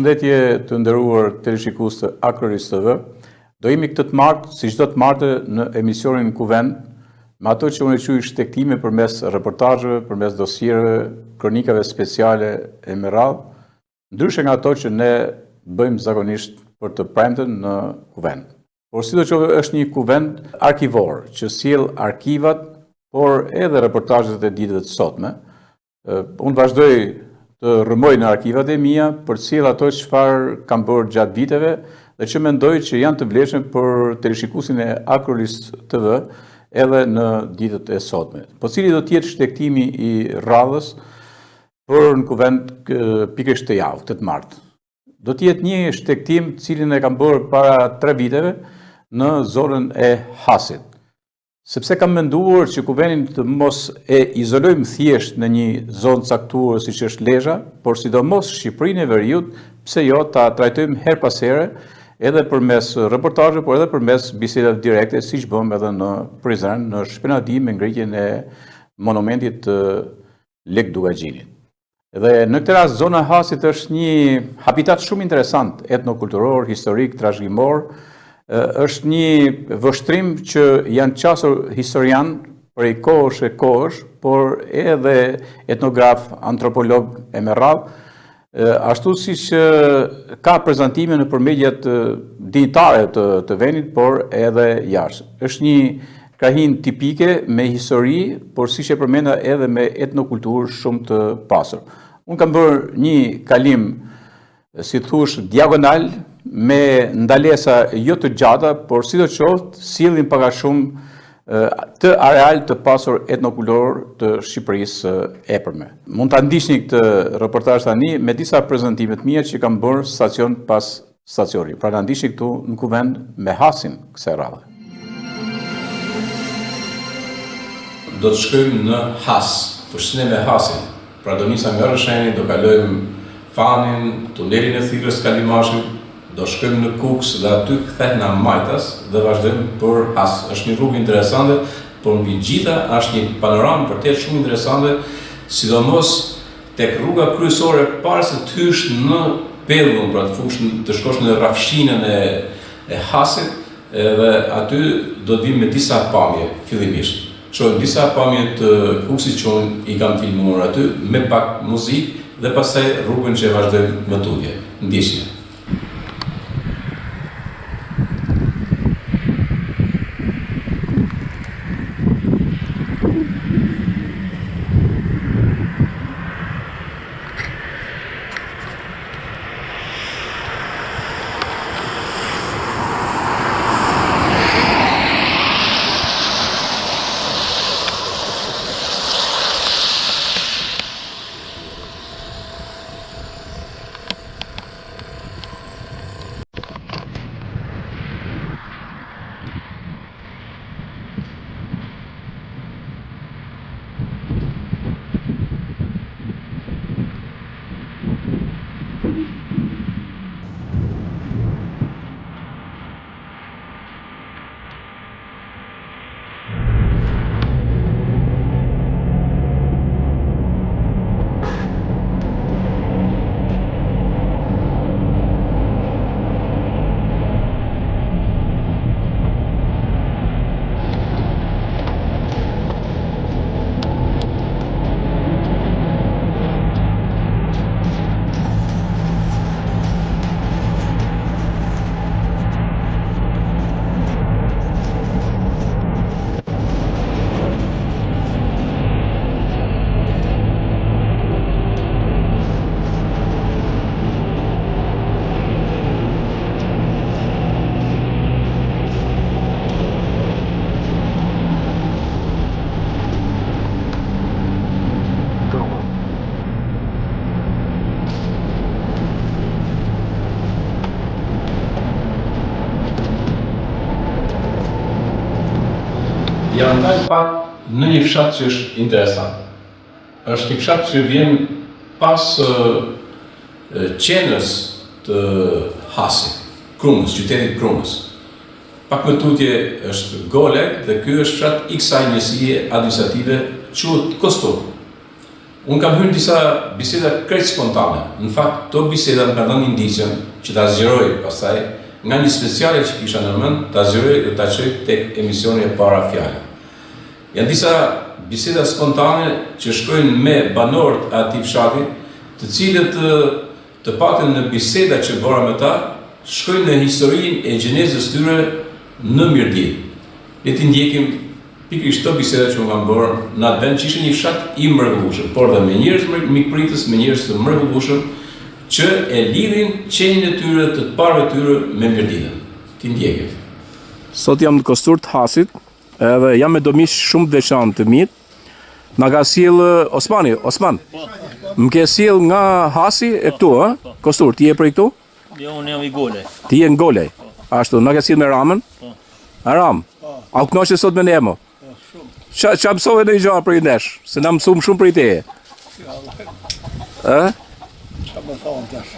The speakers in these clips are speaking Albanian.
Përshëndetje të nderuar teleshikues të Akroris TV. Do jemi këtë të martë, si çdo të martë, në emisionin Kuvend, me ato që unë e quaj shtegtime përmes reportazheve, përmes dosiereve, kronikave speciale e me radhë, ndryshe nga ato që ne bëjmë zakonisht për të premten në Kuvend. Por sidoqoftë është një Kuvend arkivor që sjell arkivat, por edhe reportazhet e ditëve të sotme. Unë vazhdoj të rrëmoj në arkivat e mia për të sjell ato çfarë kam bërë gjatë viteve dhe që mendoj që janë të vlefshme për teleshikuesin e Akroris TV edhe në ditët e sotme. Po cili do të jetë shtegtimi i radhës për në Kuvend pikërisht të javë, këtë martë? Do të jetë një shtegtim cilin e kam bërë para 3 viteve në zonën e Hasit. Sepse kam menduar që Kuvendin të mos e izolojmë thjesht në një zonë caktuar siç është Lezhë, por sidomos Shqipërinë e Veriut, pse jo ta trajtojmë her pas here, edhe përmes reportazhe, por edhe përmes bisedave direkte, siç bëmë edhe në Prizren, në Shpenadi me ngritjen e monumentit të Lek Dugaxhinit. Dhe në këtë rast zona e Hasit është një habitat shumë interesant, etnokulturor, historik, trashëgimor. Është një vështrim që janë qasur historian prej kohësh e kohësh, por edhe etnograf, antropolog e me radhë, ashtu si që ka prezantime në përmedjet dinjitare të vendit, por edhe jashtë. Është një krahinë tipike me histori, por si që përmenda edhe me etnokulturë shumë të pasur. Unë kam bërë një kalim, si thush, diagonal, me ndalesa jo të gjata, por sidoqoftë sjellin pak a shumë të areal të pasur etnokulturor të Shqipërisë e epërme. Mund ta ndiqni këtë reportazh tani me disa prezantime të mia që kam bërë stacion pas stacioni. Pra na ndiqni këtu në Kuvend me Hasin kësaj radhe. Do të shkojmë në Has, përshëndetje me Hasin. Pra do nisa nga Rësheni, do kalojmë Fanin, tunelin e thirrjes Kalimashit, do shkojmë në Kuks dhe aty kthehna Majtas dhe vazhdojmë për Has. Është një rrugë interesante, por mbi gjitha është një panoramë vërtet shumë interesante, sidomos tek rruga kryesore para se të hysh në Pellgun, pra të shkosh në rrafshinën e Hasit, dhe aty do të vim me disa pamje fillimisht. Shohim disa pamje të Kuksit që unë i kam filmuar aty me pak muzikë dhe pastaj rrugën që vazhdojmë më tutje. Ndiqni. Janë ndaj pak në një fshat që është interesant. Është një fshat që vjen pas qenës të Hasit, Krumës, qytetit Krumës. Pak më tutje është Golek dhe ky është fshat i kësaj njësie administrative quhet Kostur. Unë kam hyrë disa biseda krejt spontane. Në fakt, to biseda më ka dhënë indicën që ta zgjeroj pastaj nga një speciale që kisha në mend, ta zgjeroj dhe ta çoj tek emisioni e para Fjala. Janë disa biseda spontane që shkojnë me banorët e atij fshati, të cilët të paktën në biseda që bëra me ta, shkojnë në historinë e gjenezës tyre në Mirdit. Le të ndjekim pikërisht këto biseda që unë kam bërë në atë vend që ishte një fshat i mrekullueshëm, por dhe me njerëz mikpritës, me njerëz të mrekullueshëm që e lidhin qenien e tyre të parëve tyre me Mirditën. Ti ndjekim. Sot jam në Kostur të Hasit, edhe jam me domish shumë të veçantë të mirë. Na ka sjell Osman. Më ke sjell nga Hasi e këtu, ë? Kostur, ti je prej këtu? Jo, unë jam i Golej. Ti je në Golej. Ashtu, na ke sjell me Ramën? Ram. A u kënaqe sot me ne mo? Qa mësove në i gjarë për i nesh? Se na mësum shumë për i teje. Qa më thonë tash?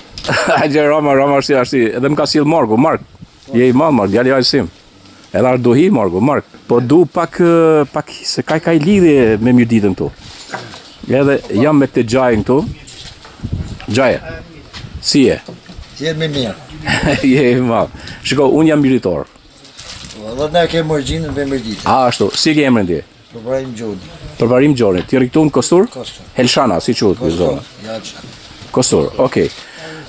Hajde Rama është edhe më ka sjell Marku. Mark, je i madh Mark, djali ajsim. Edhe ardohi Marku, Mark. Po du pak se ka lidhje me Mirditën këtu. Edhe jam me këtë Gjajën këtu. Gjaje, si je? Jetë me mirë. Je i madh. Shiko, unë jam miritor. Dhe ne kemë origjinën me Mirditë. Ashtu, si ke emrin ti? Përparim Gjoni. Përparim Gjoni. Ti rri këtu në Kostur? Kostur. Helshana, si quhet kjo zonë? Ja që. Kostur, okej.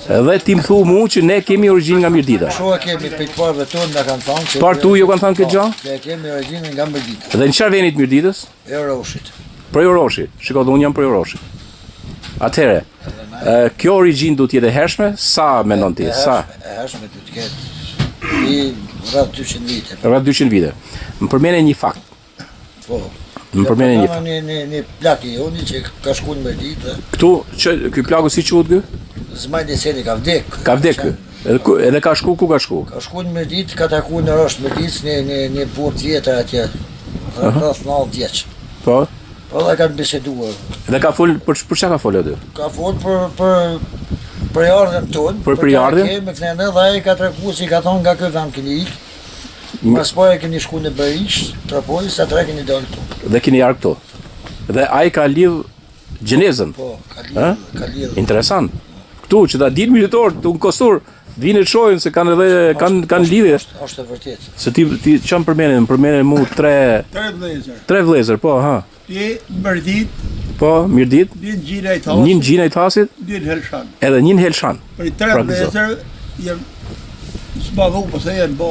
Dhe ti më thu mu që ne kemi origjinë nga Mirdita. Shoa kemi pejtparëve tonë nga kanë thanë. Par tu ju kanë thënë këtë gjë? Ne kemi origjinën nga Mirdita. Dhe në çfarë venit Mirditës? E Roshit. Prej Roshit. Shiko, dhe unë jam prej Roshit. Atëherë, kjo origjinë duhet jetë e hershme? Sa mendon ti? Sa? E hershme duhet të ketë i rreth 200 vite. Rreth 200 vite. Më përmene një fakt. Po. Më përmene një fakt. Një plak i joni që ka shku në Mirditë. Këtu, ky plagu si quhet ky? Zmajnë Seni ka vdek. Ka vdek ky. Edhe ka shku, ku ka shku? Ka shku në Mirditë, ka taku në Rosh Mirditës një burr tjetër atje. Rreth 90 vjeç. Po. Po dhe kanë biseduar. Dhe ka fol për çka ka folë aty? Ka fol për ardhen tonë. Për ardhen? Me kënene dhe ai ka treguar si ka thonë nga ky vend keni ik. Mas po e keni shku në Berish, Tropoj, sa tre keni dalë këtu. Dhe keni ardhur këtu. Dhe ai ka lidh gjenezën. Po, ka lidh. Interesant. Këtu që ta dinë militorët në Kostur, vinë të shohin se kanë lidhje. Është e vërtetë. Se ti çam përmendën mu tre vëllezër, po, ha. Ti Mirdit, Po, Mirdit, një gjina i Thasit, një gjina i Thasit, një Helshan. edhe një Helshan. Për i tre vëllezër jem s'madhu, po se jenë bo.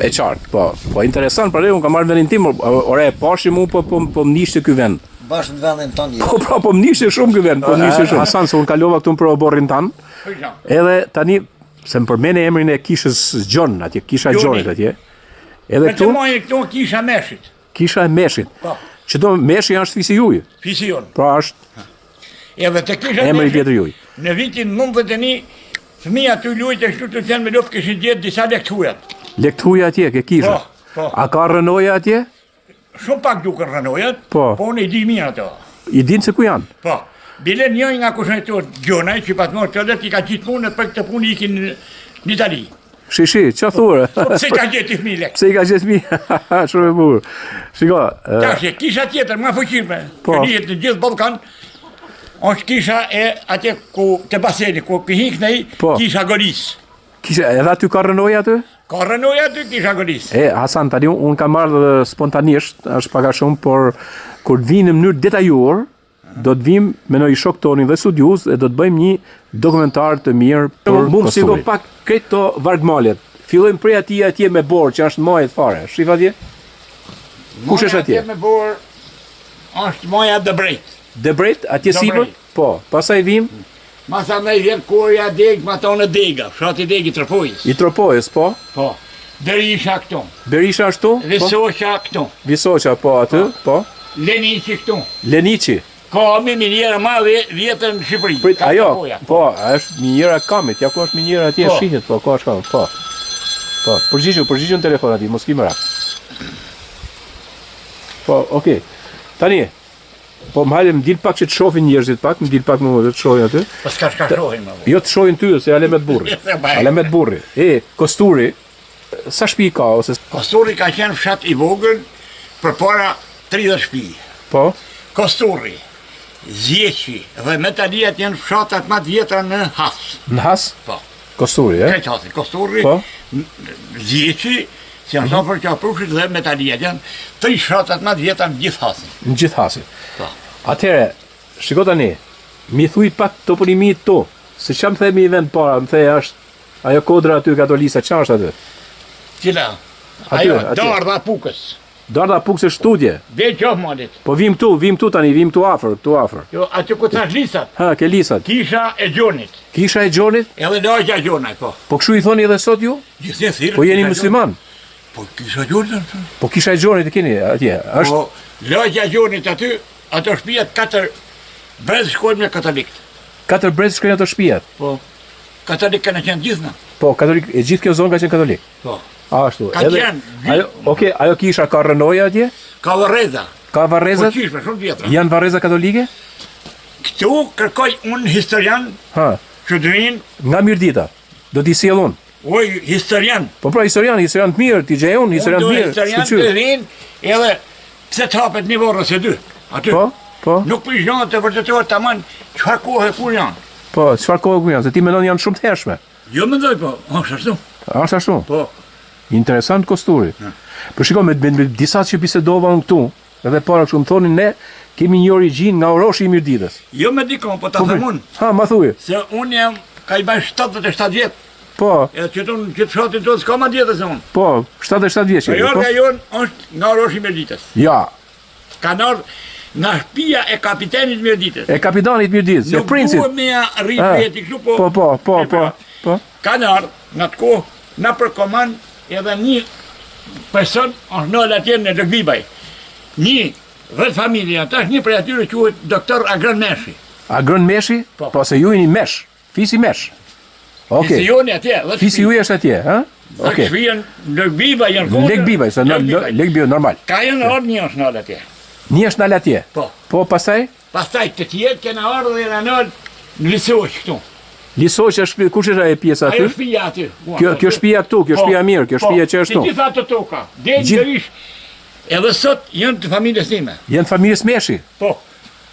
E qartë, po. Po interesant, pra unë kam marrë vendin tim, ore, pashi mu po më nishte ky vend. Bashkë në vendin tonë Po, pra, po më nishte shumë ky vend, po më nishte shumë. Hasan, se unë kalova këtu për oborrin tan. Edhe tani se më përmene emrin e kishës Gjon, atje, kisha Gjonit atje. Edhe këtu mojnë këtu kisha Meshit. Kisha e Meshit. Po. Që do Meshi është fisi juaj. Fisi jonë. Pra është Edhe të kisha emri Meshit, tjetër juaj. në vitin 91, fëmija të lujt e shtu të qenë me luft këshin gjetë disa lekthujat. Lektuja atje, ke kisha. Po. A ka rënoja atje? Shumë pak duke rënojat, Po. po unë i di mirë ato. I dinë se ku janë? Po. Bile njëj nga kushnetor Gjonaj, që patmor të dhe i ka qitë punë, për këtë punë ikin në Itali. Shishi, që thurë? Pse ka gjetë fëmi lek? Pse i ka gjetë mi? Shumë e burë. Shiko, Tash, kisha tjetër, më fuqishme, Po. që lihet në gjithë Ballkan, është kisha e atje ku te baseni, ku hiknej, Po. kisha Golis. kisha, edhe aty ka rënoja aty? Ka rënoja aty kisha Golis. Hasan, tani unë kam marrë spontanisht, është paka shumë, por kur të vinë në mënyrë detajuar, do të vim me një shok tonin dhe studiuz e do të bëjmë një dokumentar të mirë për Kosturin. Si do pak këto vargmalet. Fillojmë prej atje me borë që është majet fare. Shif atje? Kush është atje? Me bor është moja Debrejt. Debrejt, atje sipër? Po, pastaj vim Masa me vjen korja deg, ma tonë dega, fshati deg i Tropojës. i Tropojës, po. Po. Berisha këtu. Berisha ashtu? Po. Visoqa këtu. Visoqa, po aty, po. Lenici këtu. Lenici. Ka me minjera ma vjetër në Shqipëri. Prit, Ka ajo, Tropoja. po, është minjera kamit, ja ku është minjera atje Po. shihet, po, ka është kamit, po. Po, përgjigju në telefon atje, mos ki mëra. Po, okej. Tani, po më hajde më dil pak që të shohin njerëzit pak, më dil pak më të shohin aty. Po s'ka shohin më. Jo të shohin ty, se ale me të burri. Ale me të burri. Kosturi, sa shtëpi ka ose Kosturi ka qenë fshat i vogël për para 30 shtëpi. po? Kosturi Zjeqi dhe Metaliat janë fshatat më të vjetra në Has. Në Has? Po. Kosturi, e? Krejt Hasin, Kosturri, Po. Zjeqi, si janë sa për Qaprushit dhe Metaliat janë 3 fshatat më të vjetra në gjithë Hasin. Në gjithë Hasin. Po. Atëhere, shiko tani, mi thuj pak toponimi to, se që më themi i vend para, më thej është ajo kodra aty katolisa, që është aty? Cila? Aty, Ajo, aty. Dardha Pukës. Darda Pukës e studje. Dhe qofë malit. Po vim këtu tani, vim këtu afër. Jo, aty ku thash lisat. Ha, ke lisat. Kisha e Gjonit. Kisha e Gjonit? Edhe lagja e Gjonaj, po. Po kështu i thoni edhe sot ju? Gjithë thirrë. Po jeni musliman? Po kisha e Gjonit. Po kisha e Gjonit e keni atje, është? Po lagja e Gjonit aty, ato shtëpiat 4 brez shkojnë me katolikët. 4 brez shkojnë ato shtëpiat. Po. Katolikë kanë qenë gjithë na. Po, katolik, e gjithë kjo zonë ka qenë katolik. Po. Ashtu. Ka qenë. Ajo kisha ka rënoja atje? Ka varreza. Ka Po varrezat? qishme, shumë vjetra. Janë varreza katolike? Këtu kërkoj unë historian Ha, që të vinë, nga Mirdita. Do t'i sjell unë. oj, historian. Po pra historian të mirë, ti gjej unë, historian të Unë do mirë. historian s'ka të qyr. vinë edhe pse të hapet një vorë ose 2. Aty. Po. Nuk për gjënë të vërtetuar tamam çfarë kohë kur janë. Po, çfarë kohë ku janë? Se ti mendon janë shumë të hershme. Jo mendoj po, është ashtu. Është ashtu. Po. Interesant Kosturi. Për shiko, me disa që bisedova unë këtu, edhe para kështu më thonin ne, kemi një origjinë nga Oroshi i Mirditës. Jo me dikon, po ta them unë, Ha, ma thuj. se unë jam ka i bën 77 vjet. Po, Edhe që tonë që fshatin tonë s'ka ma djetë se unë. po, 77 vjeç. Po jeni, po? jorga jonë është nga Oroshi Mirditës. Ja, Ka ardhur nga shtëpia e kapitenit Mirditës. e kapitanit Mirditës, e Nuk princit. duhet me ja rritë Ah, jeti kështu, po. Po. Ka ardhur nga të kohë, na për komand edhe një person është në atje në Lëgbibaj. Një vetë familja, tash një prej atyre quhet doktor Agron Meshi. Agron Meshi? Po. Po se ju jeni Mesh, fisi Mesh. Okej. Si joni atje, dhe Fisi juaj është atje, ha? Okej. Okej. Shpijen Lëgbibaj janë kohë. Legbibaj, se Legbibaj normal. Ka janë ardhur një është në atje. Një është në atje. Po. Po pastaj Pastaj të tjetë kena ardhur dhe janë ardhur në Lisoq këtu. Lisoq është kush është ajo pjesa aty? Ajo shtëpia aty. Kjo shtëpia këtu, kjo shtëpia mirë, kjo shtëpia që është Po, këtu. të gjitha ato toka, deri Gjith- derish. Edhe sot janë të familjes time. Janë familjes Meshi. Po.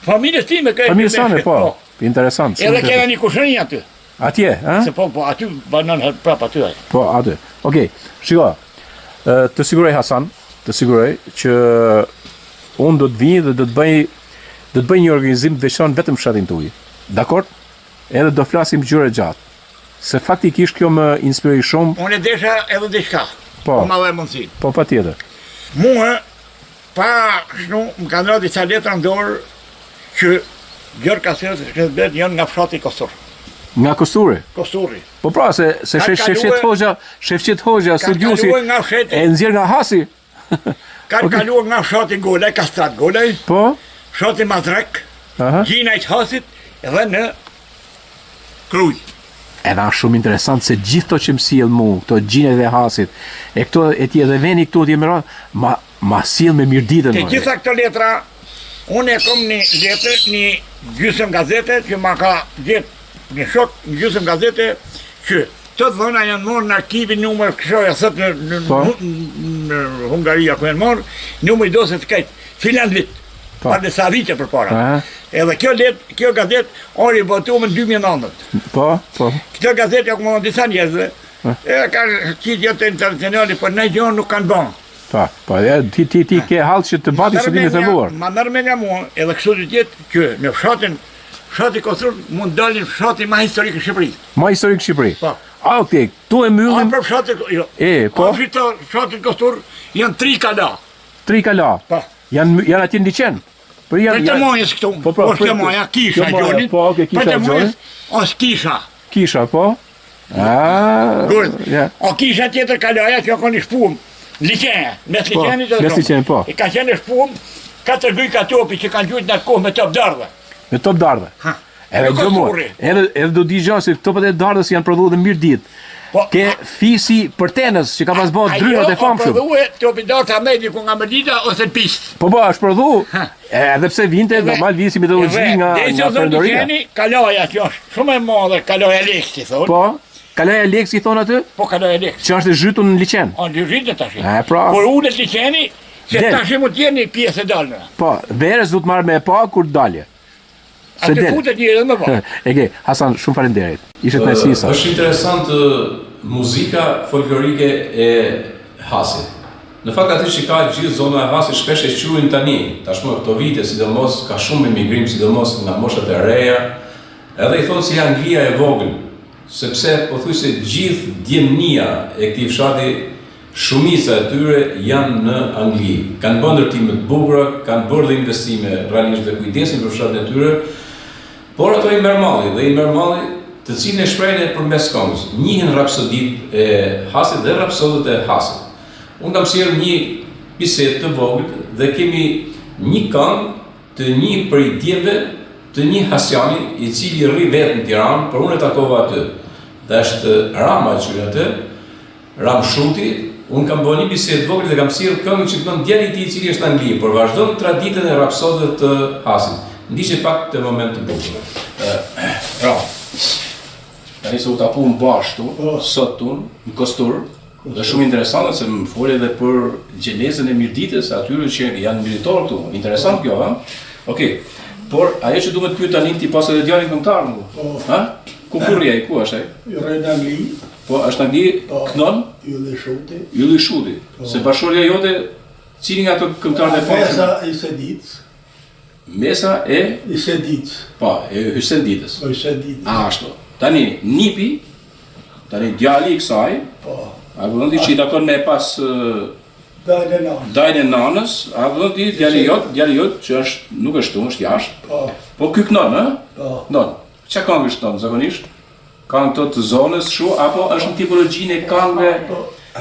Familjes time ka. Familjes tane, po. Interesant. shumë Edhe interesant. kena një kushëri aty. Atje, ha? Se po aty banon prap aty. Po, aty. Okej, shiko. Të siguroj Hasan, të siguroj që unë do të vi dhe do të bëj një organizim të veçantë vetëm fshatin tuaj. Dakor? Edhe do flasim gjëra gjatë. Se faktikisht kjo më inspiroi shumë, Unë e desha edhe diçka. Po. Ma dhe mundësi. po patjetër. Mua, pa shnu, më kanë dhënë disa letra në dorë që Gjorë Kaserës e Shkretbet janë nga fshati Kostur. Nga Kosturi. Kosturri. Po pra se Shefqet Hoxha studiusi kaluar nga fsheti. e nxjerr nga Hasi. Ka kaluar nga fshati Golaj, Kastrat Golaj, Po? fshati Mazrek, Aha. gjina i Hasit edhe në Kruj. Edhe është shumë interesant se gjithë to që më sjell mu, këto gjinët e Hasit, e këto e ti edhe veni këtu ti më radh, ma sjell me Mirditën. Të more. gjitha këto letra, unë e kom një letër, një gjysëm gazete që ma ka gjetë një shok, një gjysëm gazete që të dhëna janë morë në arkivin numër këshoja sot Po. në Hungaria ku janë morë, numër i do se të kajtë, filan vit, Po. pa dhe sa vite për para. Aha. Edhe kjo gazet, orë i botuar në 2009. Po. Këtë gazet ja ku më disa njerëzve, e ka qitë jetë internacionali, për ne gjonë nuk kanë banë. Po, ti ke hallë që të bati së dini thelluar. Ma nërë me nga mua, edhe kështu të tjetë që në fshati Kostur mund dalin fshati ma historikë në Shqipëri. Ma historik Shqipëri. Po. A, okej, tu e A mbyllim për fshati, jo. po. Fshati Kostur janë 3 kala. 3 kala. Po. Janë atje në liçen. Për Për të mojës këtu, Po, për të moja, kisha kjo moja, gjonit, po, okay, kisha për të gjonit. mojës, os kisha. Kisha, po. Gurët, Ja. o kisha tjetër kalaja që ka një shpum, liqenja, mes liqenit dhe mes shumë. liqenit, po. I ka qenë shpum, 4 gryka topi që kanë gjujt në atë kohë me top dardhe. Me top dardhe. Ha. Edhe Nuk gjë ka mua. surri. Edhe do di gjë se topat e dardhës janë prodhuar dhe mirë ditë. Po, Ke fisi për tenës që ka pas bërë drynat e famshëm. Ajo o prodhue topi dardhe a me diku nga Mërdita ose në pistë. Po, është prodhu. Ha. Edhe pse vinte normal visi metodologji nga perëndoria. Kalaja që është shumë e madhe, kalaja Leksi, thonë. Po, kalaja Leksi thon aty, Po kalaja Leksi. që është e zhytur në liçen. O në rritë tash. Pra. Por ulet liqeni, se Del. tash mund t'jeni pjesë e dalme. Po, verës du të marrë me e pa kur dalje. Atë futet një edhe më vonë. Ege, Hasan, shumë faleminderit. Ishte kënaqësi sa. Është interesant muzika folklorike e Hasit. Në fakt aty që ka gjithë zona e Hasit shpesh e quajnë tani, tashmë këto vite, sidomos ka shumë emigrim, sidomos nga moshat e reja, edhe i thonë si Anglia e vogël, sepse pothuajse gjithë djemnia e këtij fshati, shumica e tyre janë në Angli. Kanë bërë ndërtime të bukura, kanë bërë dhe investime realisht dhe kujdesin për fshatin e tyre, por ato i merr malli dhe i merr malli të cilin e shprehin përmes këngës. Njihen rapsodit e Hasit dhe rapsodët e Hasit. Unë kam sjellë një bisedë të vogël dhe kemi një këngë të një prej djemve të një Hasiani i cili rri vetë në Tiranë, por unë e takova aty. Dhe është Rama që atë, Ram Shuti. Unë kam bërë një bisedë vogël dhe kam sjellë këngën që këndon djali i tij i cili është në Angli, por vazhdon traditën e rapsodëve të Hasit. Ndiqe pak të moment të bukur. Tani se u tapuam bashkë sot në Kostur, dhe shumë interesante se më foli edhe për gjenezën e mirditës atyre që janë militorë këtu. Interesant kjo, ha? Okej. Por ajo që duhet të pyet tani ti pas edhe djalin këngëtar, ha? Ku kurrje, ku është ai? Rre në Angli. Po është Angli Knon? Ylli Shuti. Se bashkëshortja jote, cili nga ato këngëtarët e famshëm? Mesa i Sedicës. Mesa e I Sedicës. Po, e Hysenditës. Po i Sedicës. Ashtu. Tani nipi, tani djali i kësaj, Po. a vëllon ti që i takon me pas Dajnë nanë. dajnë e nanës, a vëllon ti djali jot që është nuk është tu, është jashtë. Po. Po ky Knon, ë? Po. Knon. Çka këngë është Knon zakonisht? Kanë këto të zonës shu apo është në tipologjinë e këngëve,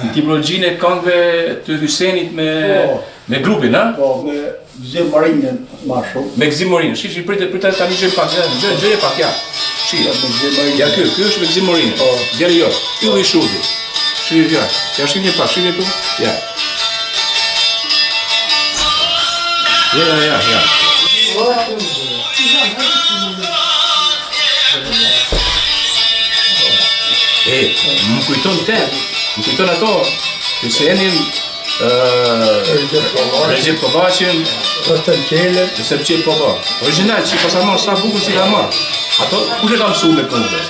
në tipologjinë e këngëve të Hysenit me grupin, ë? Po, me Gzim Marinën ma shumë. Me Gzim Marinën. Shishi pritet tani gjej pak, gjej pak ja. Shija. Ja ky është me Gzim Marinën. Po. Djali jot, Ylli Shuti. Shija ja. Ja shihni pak, shihni këtu. Ja. Ja. Më kujton ato, Hysenin, Recep Kovacin, Sepçel Popo. Original, që pas amon sa bukur që ka marrë. Ato, ku që ka mësu me këngë?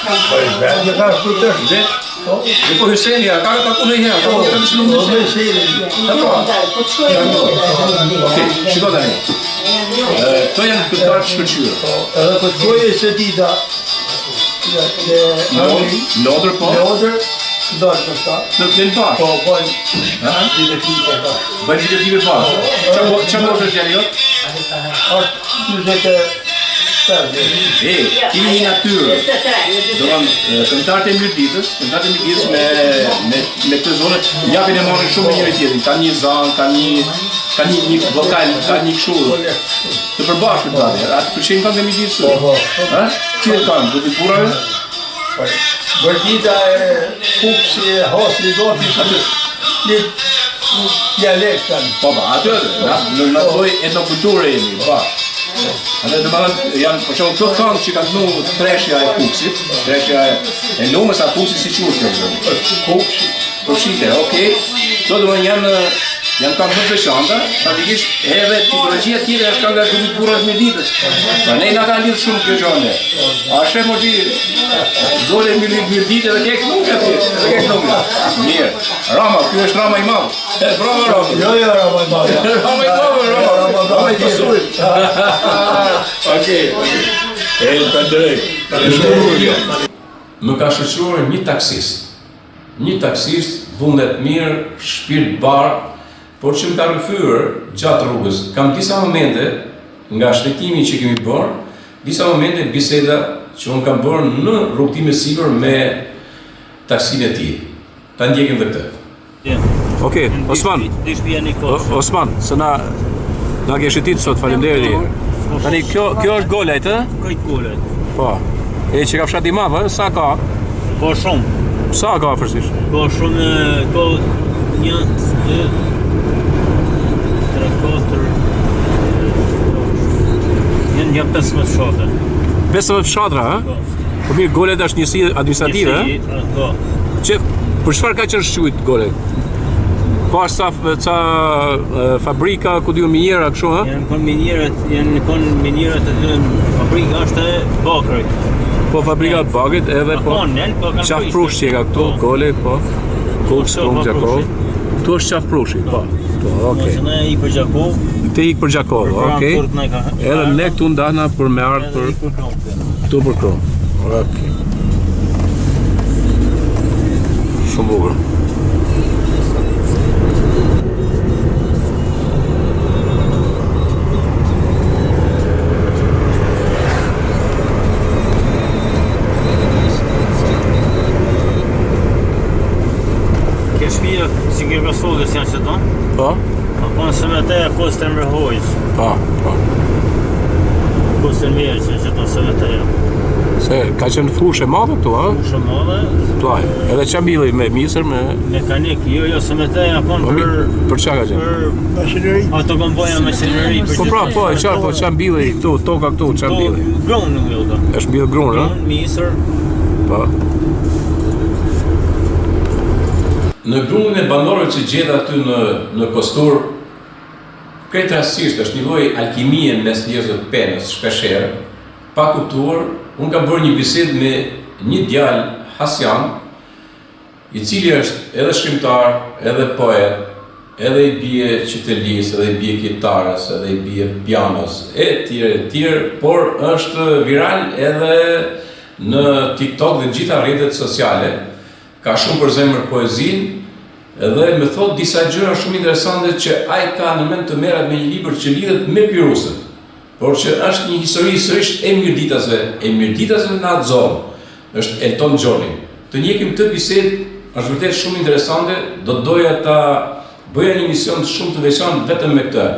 Po i vetë ka shpërtesh. Dhe po Hyseni, ka ka taku në herë, ka ka mësu në Okej, shiko tani. To janë këngëtarë të shkëlqyer. Edhe për të e Sedita. Lodër po? Lodër, dojnë të shta. Në të bashkë? Po, bëjnë videoklipë bashkë. Bëjnë videoklipë bashkë? Që moshë është djali jot? Është 25. Kemi një natyrë. Këngëtarët e mirditës me këtë zonë japin e marrin shumë me njëri tjetrin. Ka një zanë, ka një vokal, ka një kështu të përbashkët tani. Atë pëlqejnë këngët e mirditës? Po. Ha? Cilë kanë? Do të burrave? Bërgjita e Kupsi, e Hosni, Goti, një dialekt kanë. Po, atë në loj etnokulturë jemi, bashkë. Andaj të marrën, janë, për shumë, këto këngë që kanë nu treshja e Kupsit, treshja e numës a Kupsit si qurë kjo? Kupsi. Përshite, okej. Këto dhe janë këngë më të veçanta, praktikisht edhe tipologjia tjetër është kënga e grupit burrave të mirditës. Pra ne na ka lidhur shumë kjo gjë. A shef moti dole mirditë dhe kek nuk aty, edhe kek nuk. Mirë. Rama, ky është Rama i madh. Bravo Rama. Jo, Rama i madh. Rama i madh, Rama i Kosturit. Okej. Të drejt. Më ka shoqëruar një taksist. Një taksist, vundet mirë, shpirt bardh, por që më ka rrëfyer gjatë rrugës. Kam disa momente nga shtetimi që kemi bërë, disa momente biseda që unë kam bërë në rrugtime sipër me taksinë e tij. Ta ndjekim dhe këtë. Okej, Osman, se na ke shëtit sot, faleminderit. Tani kjo është golajt, ë? Këtë golajt. Po. E që ka fshat i madh, sa ka? Po shumë. Sa ka afërsisht? Po shumë, ko 1, 2, 3, 4, një 15 fshatra. 15 fshatra, ha? Po mirë, golajt është njësi administrative, ha? Po. Që, për çfarë ka qenë shqyt golajt? Po sa fabrika ku diu miniera kështu, ha? Janë kon minierat aty fabrika është e Bakrit. Po fabrika e Bakrit edhe po. Qafprush që ka këtu, gole, po. Kok Strong Gjakov. Tu është Qafprushi, po. Po, okay. Ne i për Gjakov. Te ik për Gjakov, okay. Edhe ne këtu ndana për me ardh për këtu për Krom. Okay. Shumë bukur. Shpia që ke Kosovës janë që tonë? Po? Apo në semeteja Kostër Mërhojës? Po, po. Kostër Mërhojës që tonë semeteja. Se ka qenë fushë e madhe këtu, ha? Fushë e madhe. Plaj, edhe qambili me misër, me... Mekanik, jo semeteja kon për qa ka qenë? Për mashineri. Ato kon boja mashineri. Po pra, po, e qarë, po qambili këtu, toka këtu, qambili. Grunë në mjëllë. Është mjëllë grunë, ha? Grunë, misër. Po. Në grunin e banorëve që gjetë aty në Kostur, krejt rastësisht është një lloj alkimie mes njerëzve të penës, shpeshherë, pa kuptuar. Unë kam bërë një bisedë me një djalë Hasian, i cili është edhe shkrimtar, edhe poet, edhe i bie qytelisë, edhe i bie kitarës, edhe i bie pianos, e tjerë, por është viral edhe në TikTok dhe gjitha rrjetet sociale. Ka shumë për zemër poezinë, edhe më thot disa gjëra shumë interesante që ai ka në mend të merret me një libër që lidhet me Pirusën, por që është një histori sërish e mirëditasve në atë zonë, është Elton Johni. Të njekim këtë bisedë, është vërtet shumë interesante, do të doja ta bëja një mision shumë të veçantë vetëm me këtë.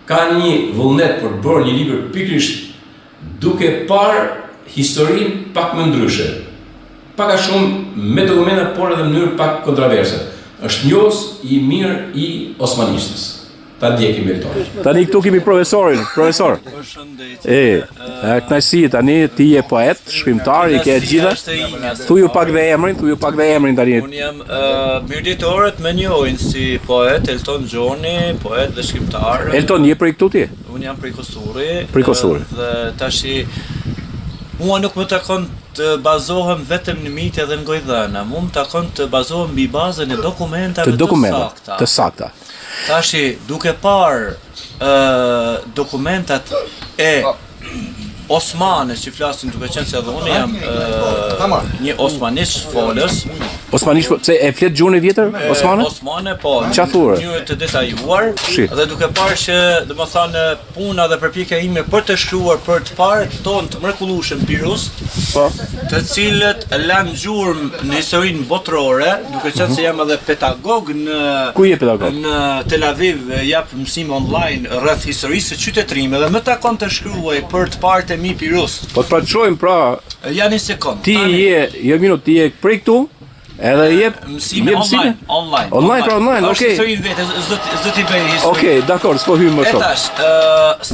Ka një vullnet për të bërë një libër pikërisht duke parë historinë pak më ndryshe. Pak a shumë me dokumenta, por edhe në mënyrë pak kontroverse. Është njohës i mirë i osmanistës. Ta ndjekim Elton. Tani këtu kemi profesor. Kënaqësi tani ti je poet, shkrimtar, i ke gjitha. Thuaju pak dhe emrin tani. Unë jam mirëditorët më njohin si poet Elton Johni, poet dhe shkrimtar. Elton, je prej këtu ti? Unë jam prej Kosuri. Dhe tashi mua nuk më takon të bazohem vetëm në mitje dhe në gojdhëna, mu më takon të bazohem mbi bazën e dokumentave të sakta. Tashi, duke parë dokumentat e Osmanes që flasin duke qenë se edhe unë jam një osmanist folës. Osmanisht, se e flet gjuhën e vjetër, Osmane? Osmane, po, në mënyrë të detajuar, dhe duke parë që, domethënë, puna dhe përpjekja ime për të shkruar për të parë tonë të mrekullueshëm pirust, të cilët lanë gjurmë në historinë botërore, duke qenë se jam edhe pedagog në Ku je pedagog? Në Tel Aviv, jap mësim online rreth historisë së qytetërimit dhe më takon të shkruaj për të parë mi pirust. Po të praçojmë pra. Ja një sekond. Ti je prej këtu, edhe jep mësime online. Online, okay. Është historinë vetë, s'do t'i bëj histori. Okay, dakor, s'po hym më shumë. Etash,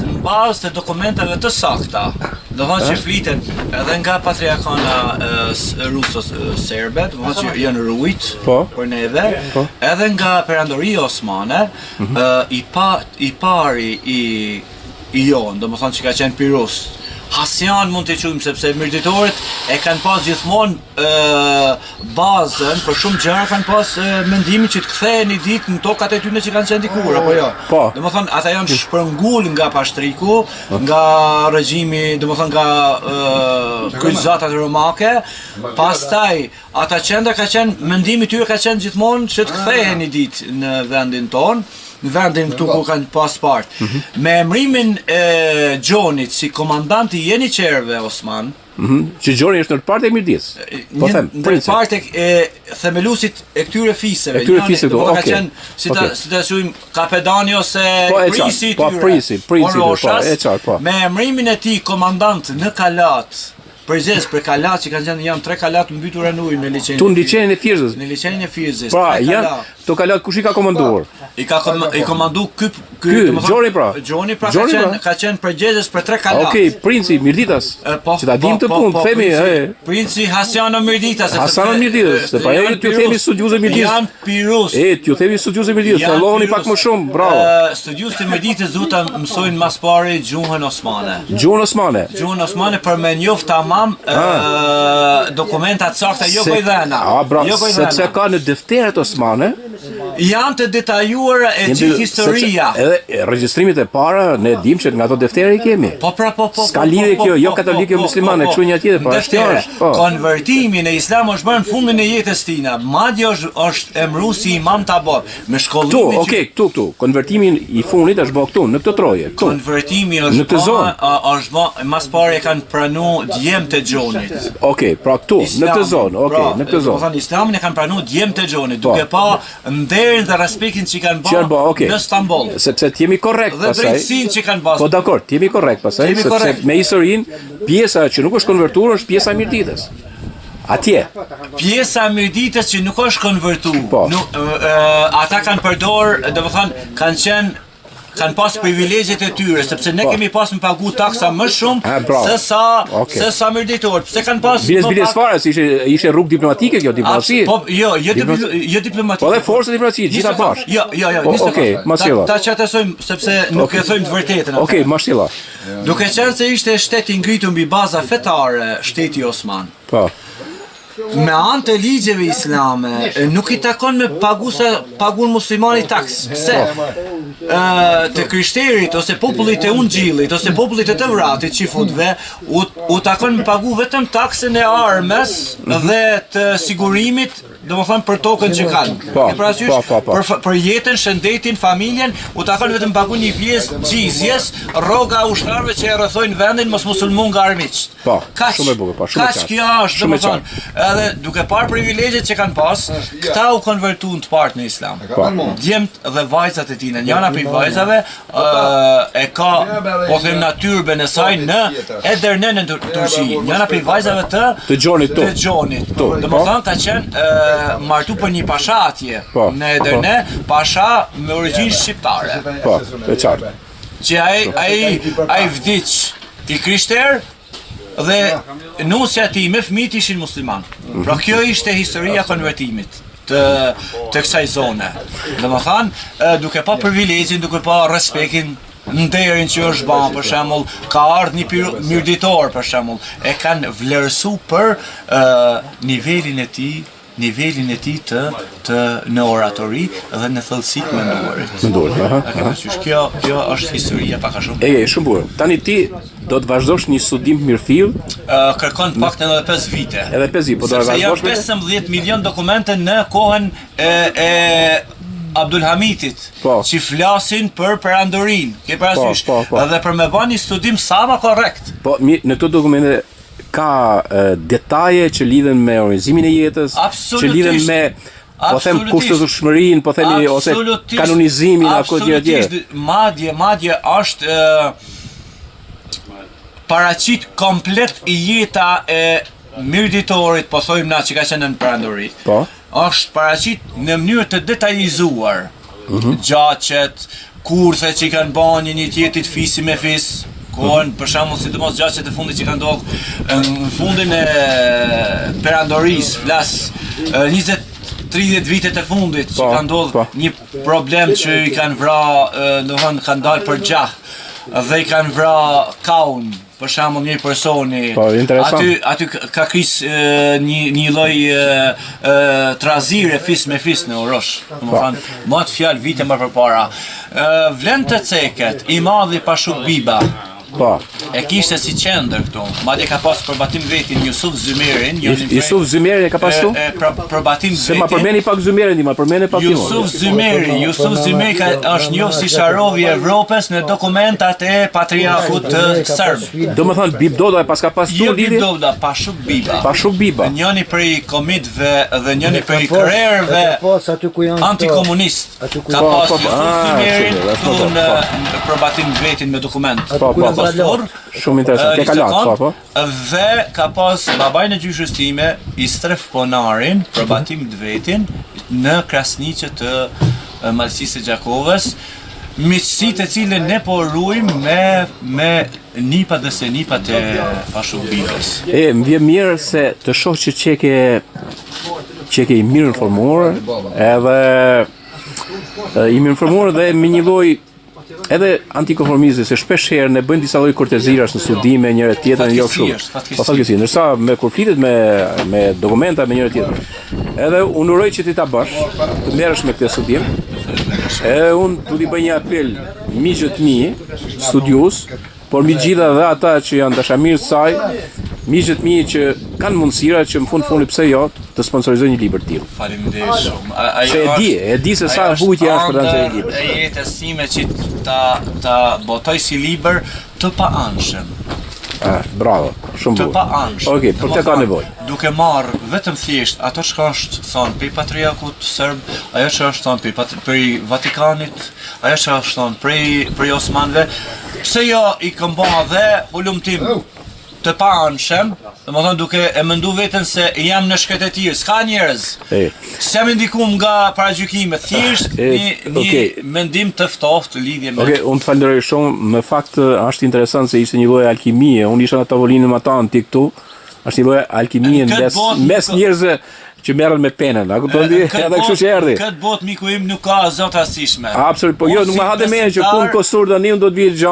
në bazë të dokumentave të sakta, do thonë që fliten edhe nga patriarkana rusos serbe, do thonë që janë rujt për neve, edhe nga perandoria osmane, i pari i jonë, do më thonë që ka qenë pirust. Hasian mund të quajmë sepse mirëditorët e kanë pas gjithmonë bazën, për shumë gjëra kanë pas mendimin që të kthehen një ditë në tokat e tyre që kanë qenë dikur, apo jo. Do më thonë, ata janë shpërngull nga pashtriku, nga regjimi, do më thonë nga kryqëzatat romake, pastaj ata qendra ka qenë, mendimi tyre ka qenë gjithmonë që të kthehen një ditë në vendin tonë, në vendin këtu ku kanë pas partë. Me emrimin e Gjonit si komandanti Jeniçerëve Osman, që Gjoni është në parte e Mirdis. Po them, në parte e themelusit e këtyre fiseve. Ka qenë si ta quajmë kapedani ose prisi i tyre. Po, prisi, e qartë, po. Me emrimin e tij komandant në Kalat përgjes për kalat që kanë qenë janë 3 kalat mbytura në ujë në liçenin. Tu në liçenin e Firzës. Në liçenin e Firzës. Pra, janë to kalat kush i ka komanduar? I komandu ky Gjoni pra. Gjoni pra ka qenë përgjegjës për 3 kalat. Okej, princi Mirditas. Që ta dim të punë, themi, Princi Hasjano Mirditas. Hasjano Mirditas, se pa ju t'ju themi studiuze Mirditas. Janë Pirus. T'ju themi studiuze Mirditas, thellohuni pak më shumë, bravo. Studiusit e Mirditas duhet ta mësojnë mas pari gjuhën osmane. Gjuhën osmane. Gjuhën osmane për me njoft tamam dokumentat sakta jo kojdhena. Bravo, sepse ka në defteret osmane janë të detajuara e gjithë historia. Edhe regjistrimit e para ne dim që nga ato deftere i kemi. Po. Ska lidhje kjo, jo katolike muslimane, kështu një tjetër, po ashtu është. Konvertimi në Islam është bërë në fundin e jetës tina. Madje është emëruar si Imam Tabor me shkollimin. Këtu. Konvertimin i fundit është bërë këtu, në këtë troje. Konvertimi është bërë mas pari kanë pranuar djemt e Gjonit. Pra këtu, në këtë zonë, në këtë zonë. Domethënë Islamin e kanë pranuar djemt e Gjonit, duke pa nderin dhe respektin që kanë bërë në Stamboll. Sepse t'jemi korrekt pasaj. Dhe drejtësinë që kanë pasur. Po dakord, t'jemi korrekt pasaj, sepse me historinë pjesa që nuk është konvertuar është pjesa e Mirditës. Atje. Pjesa e Mirditës që nuk është konvertuar. Ata kanë përdor, domethënë kanë pas privilegjet e tyre, sepse ne kemi pas më pagu taksa më shumë se sa mirditor. Pse kanë pas biles fare, se ishte rrugë diplomatike kjo diplomasi. Jo diplomatike. Po dhe forca diplomatike gjitha bashkë. Jo, ta çatësojmë sepse nuk e thojmë të vërtetën. Okej, mashallah. Duke qenë se ishte shtet i ngritur mbi baza fetare, shteti Osman. Po. Me anë të ligjeve islame, nuk i takon me pagun muslimani taks. Pse? Të krishterit, ose popullit e ungjillit, ose popullit e të vratit, qifutve, u takon me pagu vetëm taksën e armes dhe të sigurimit, do më thëmë për tokën që kanë. Për jetën, shëndetin, familjen, u takon vetëm pagu një pjesë gjizjes, rroga ushtarve që e rrethojnë vendin, mos musulmun nga armiqt. Kaç kjo është, do më thënë. Edhe duke parë privilegjet që kanë pas, këta u konvertuan të partë në Islam. Djemt dhe vajzat e tine, njëna për vajzave e ka, po them natyrben e saj në Edirne në Turqi. Njëna për vajzave të Gjonit. Dhe më thënë ka qenë martu për një pasha atje në Edirne, pasha me origjinë shqiptare. E qartë. Që ai vdiq i krishter, dhe nusja ti me fëmijët ishin musliman. Pra kjo ishte historia konvertimit të kësaj zone. Domethënë, duke pa privilegjin, duke pa respektin, nderin që është ban, për shembull, ka ardhur një mirditor, për shembull, e kanë vlerësu për nivelin e tij të në oratori dhe në thellësitë menduarit. Kjo është historia pak a shumë. Shumë bukur. Tani ti do të vazhdosh një studim mirëfill? Kërkon pak në edhe 5 vite. Edhe 5 vite, po do të vazhdosh me 15 milion dokumente në kohën e Abdulhamidit, që flasin për perandorin. Ke parasysh? Edhe për me bën një studim sa më korrekt. Po, në këto dokumente ka detaje që lidhen me organizimin e jetës, që lidhen me, po them, kushtëshmërinë, po themi, ose kanonizimin, apo tjera. Madje është paraqit komplet jeta e mirditorit, po thojmë na që ka qenë në perandori. Është paraqit në mënyrë të detajlizuar. Gjaqet, kurthe që kanë bën një tjetrit fisi me fis. Kohën, për shembull, sidomos gjaqet e fundit që kanë ndodhur në fundin e perandorisë, flas 20-30 vitet e fundit që kanë ndodhur një problem që i kanë vrarë, domethënë kanë dalë për gjah dhe i kanë vrarë kaun, për shembull një personi. Aty ka kris një lloj trazire fis me fis në Orosh. Domethënë, më të fjalë vite më përpara. Vlen të ceket, i madhi Pashuk Biba. E kishte si qendër këtu. Madje ka pas përbatim vetin Jusuf Zymerin. Jusuf Zymerin e ka pas këtu? Përbatim vetin. Se ma përmeni pak Zymerin, ma përmeni pak Jusuf Zymeri është njohur si Sharovi i Evropës në dokumentat e patriarkut serb. Domethënë Bibdoda e paska pas këtu lidhje? Jo Bibdoda, Pashuk Biba. Pashuk Biba. Njëri prej komitëve dhe njëri prej krerëve antikomunist. Ka pas Jusuf Zymerin këtu në përbatim vetin me dokument. Kostur. Shumë interesant. Ke kalat, po. Dhe ka pas babajnë e gjyshës time i stref ponarin për batim të vetin në krasniqe të Malësisë së Gjakovës, miqësitë e cilën ne po ruajmë me nipat dhe se nipat e Fashubikës. Më vjen mirë se të shoh që ke i mirë informuar, edhe i mirë informuar dhe me një lloj edhe antikonformizmi, se shpesh herë ne bëjmë disa lloj kortezirash në studime njëra tjetrën jo kështu. Fatkeqësi, ndërsa kur flitet me dokumenta me njëra tjetrën. Edhe unë uroj që ti ta bësh, të merresh me këtë studim. Edhe unë du t'i bëj një apel miqët mi, studius, por mi gjitha dhe ata që janë dashamirë saj, miqët mi që kanë mundësira që në fundi pse jo të sponsorizojnë një libër tillë. Faleminderit shumë. Se e di se sa hujtje është për anë e librit. E jetës time që ta botoj si libër të paanshëm. Bravo, shumë Të bukur. paanshëm. Okej, për të ka nevojë. Duke marrë vetëm thjesht ato që është thonë për patriarkut serb, ajo që është thonë për Vatikanit, ajo që është thonë për Osmanëve, pse jo i këmba dhe volumtim të paanshëm, domethënë duke e mendu veten se jam në shkretetir, s'ka njerëz. S'jam ndikum nga paragjykime, thjesht një mendim të ftoftë lidhje me. Okej, unë të falenderoj shumë. Në fakt është interesant se ishte një lloj alkimie. Unë isha në tavolinën më tanë ti këtu. Është një lloj alkimie mes njerëzve që merren me penën, a kupton ti? Edhe kështu që erdhi. Këtë botë miku im nuk ka zot rastishme. Absolut, po jo, nuk më hade me që kun Kostur tani unë do të vijë gjë